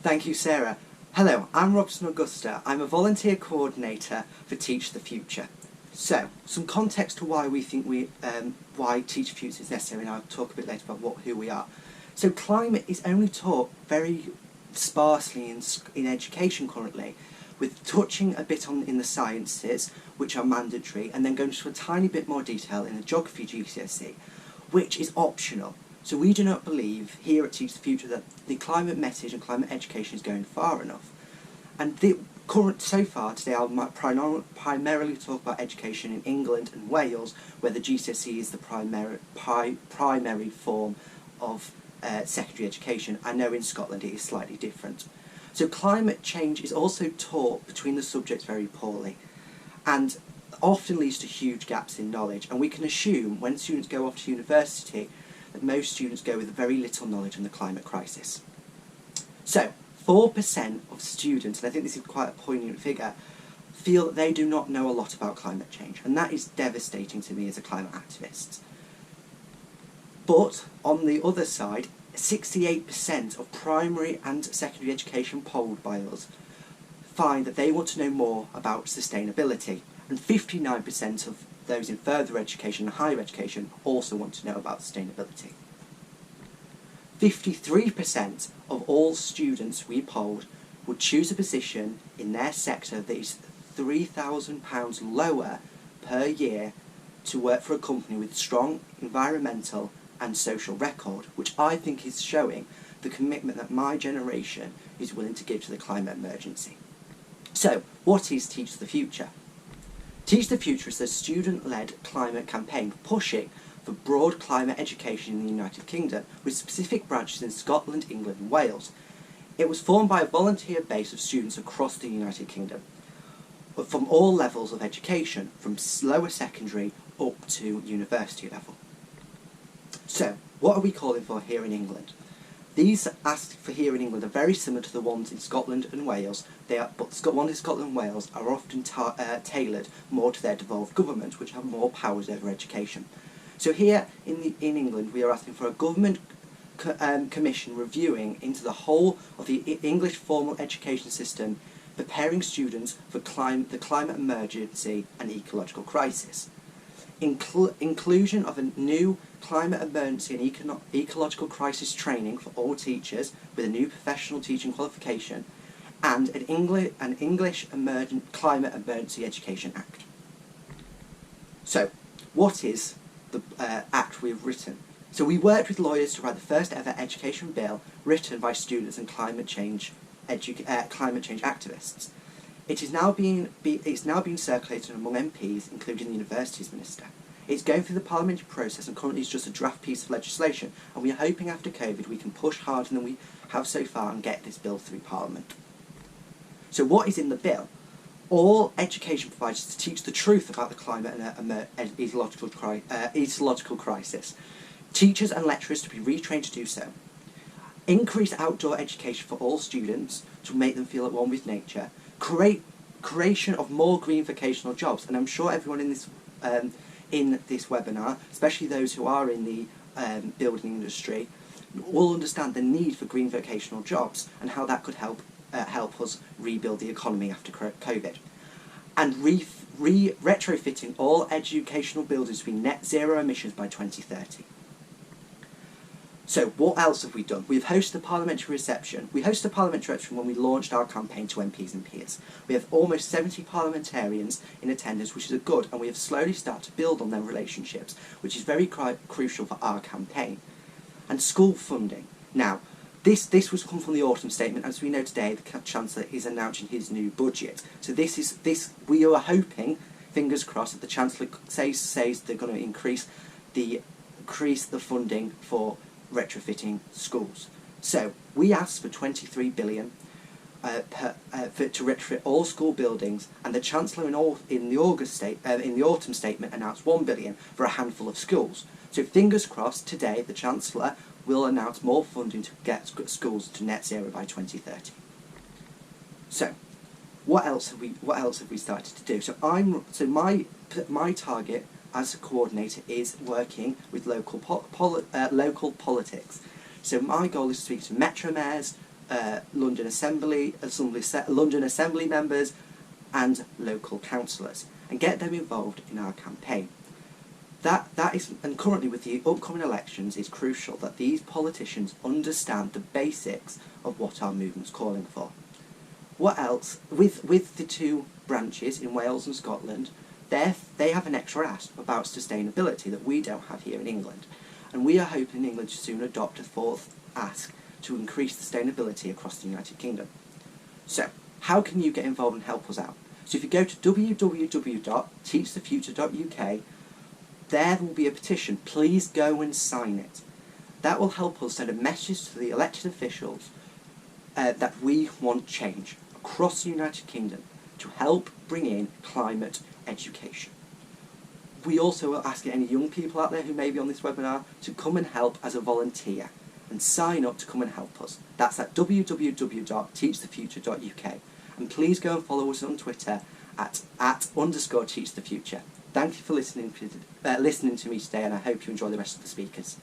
Thank you, Sarah. Hello, I'm Robson Augusta. I'm a volunteer coordinator for Teach the Future. So, some context to why we think why Teach the Future is necessary, and I'll talk a bit later about who we are. So, climate is only taught very sparsely in education currently, with touching a bit on in the sciences, which are mandatory, and then going into a tiny bit more detail in the geography GCSE, which is optional. So we do not believe here at Teach the Future that the climate message and climate education is going far enough. And so far today I'll primarily talk about education in England and Wales, where the GCSE is the primary form of secondary education. I know in Scotland it is slightly different. So climate change is also taught between the subjects very poorly, and often leads to huge gaps in knowledge. And we can assume when students go off to university that most students go with very little knowledge on the climate crisis. So 4% of students, and I think this is quite a poignant figure, feel that they do not know a lot about climate change, and that is devastating to me as a climate activist. But on the other side, 68% of primary and secondary education polled by us find that they want to know more about sustainability, and 59% of those in further education and higher education also want to know about sustainability. 53% of all students we polled would choose a position in their sector that is £3,000 lower per year to work for a company with strong environmental and social record, which I think is showing the commitment that my generation is willing to give to the climate emergency. So, what is Teach the Future? Teach the Future is a student-led climate campaign pushing for broad climate education in the United Kingdom, with specific branches in Scotland, England and Wales. It was formed by a volunteer base of students across the United Kingdom, from all levels of education, from lower secondary up to university level. So, what are we calling for here in England? These asked for here in England are very similar to the ones in Scotland and Wales, but the ones in Scotland and Wales are often tailored more to their devolved government, which have more powers over education. So here in England we are asking for a government commission reviewing into the whole of the English formal education system, preparing students for the climate emergency and ecological crisis. Inclusion of a new climate emergency and ecological crisis training for all teachers with a new professional teaching qualification, and an English Climate Emergency Education Act. So, what is the act we've written? So we worked with lawyers to write the first ever education bill written by students and climate change activists. It is now being circulated among MPs, including the Universities Minister. It's going through the parliamentary process and currently is just a draft piece of legislation, and we are hoping after COVID we can push harder than we have so far and get this bill through Parliament. So what is in the bill? All education providers to teach the truth about the climate and ecological crisis. Teachers and lecturers to be retrained to do so. Increase outdoor education for all students to make them feel at one with nature. Creation of more green vocational jobs, and I'm sure everyone in this webinar, especially those who are in the building industry, will understand the need for green vocational jobs and how that could help us rebuild the economy after COVID. And retrofitting all educational buildings to be net zero emissions by 2030. So what else have we done? We've hosted a parliamentary reception. We hosted a parliamentary reception when we launched our campaign to MPs and peers. We have almost 70 parliamentarians in attendance, which is good, and we have slowly started to build on their relationships, which is very crucial for our campaign. And school funding. Now, this was come from the autumn statement. As we know today, the Chancellor is announcing his new budget. So we are hoping, fingers crossed, that the Chancellor says they're going to increase the funding for retrofitting schools. So we asked for 23 billion to retrofit all school buildings, and the Chancellor in the autumn statement announced 1 billion for a handful of schools. So fingers crossed, today the Chancellor will announce more funding to get schools to net zero by 2030. So what else have we started to do? So my target as a coordinator is working with local politics. So my goal is to speak to metro mayors, London Assembly members and local councillors, and get them involved in our campaign. And currently with the upcoming elections, it's crucial that these politicians understand the basics of what our movement's calling for. What else? With the two branches in Wales and Scotland, they have an extra ask about sustainability that we don't have here in England. And we are hoping England to soon adopt a fourth ask to increase sustainability across the United Kingdom. So, how can you get involved and help us out? So if you go to www.teachthefuture.uk, there will be a petition. Please go and sign it. That will help us send a message to the elected officials that we want change across the United Kingdom to help bring in climate education. We also are asking any young people out there who may be on this webinar to come and help as a volunteer and sign up to come and help us. That's at www.teachthefuture.uk. And please go and follow us on Twitter at @_teachthefuture. Thank you for listening to me today, and I hope you enjoy the rest of the speakers.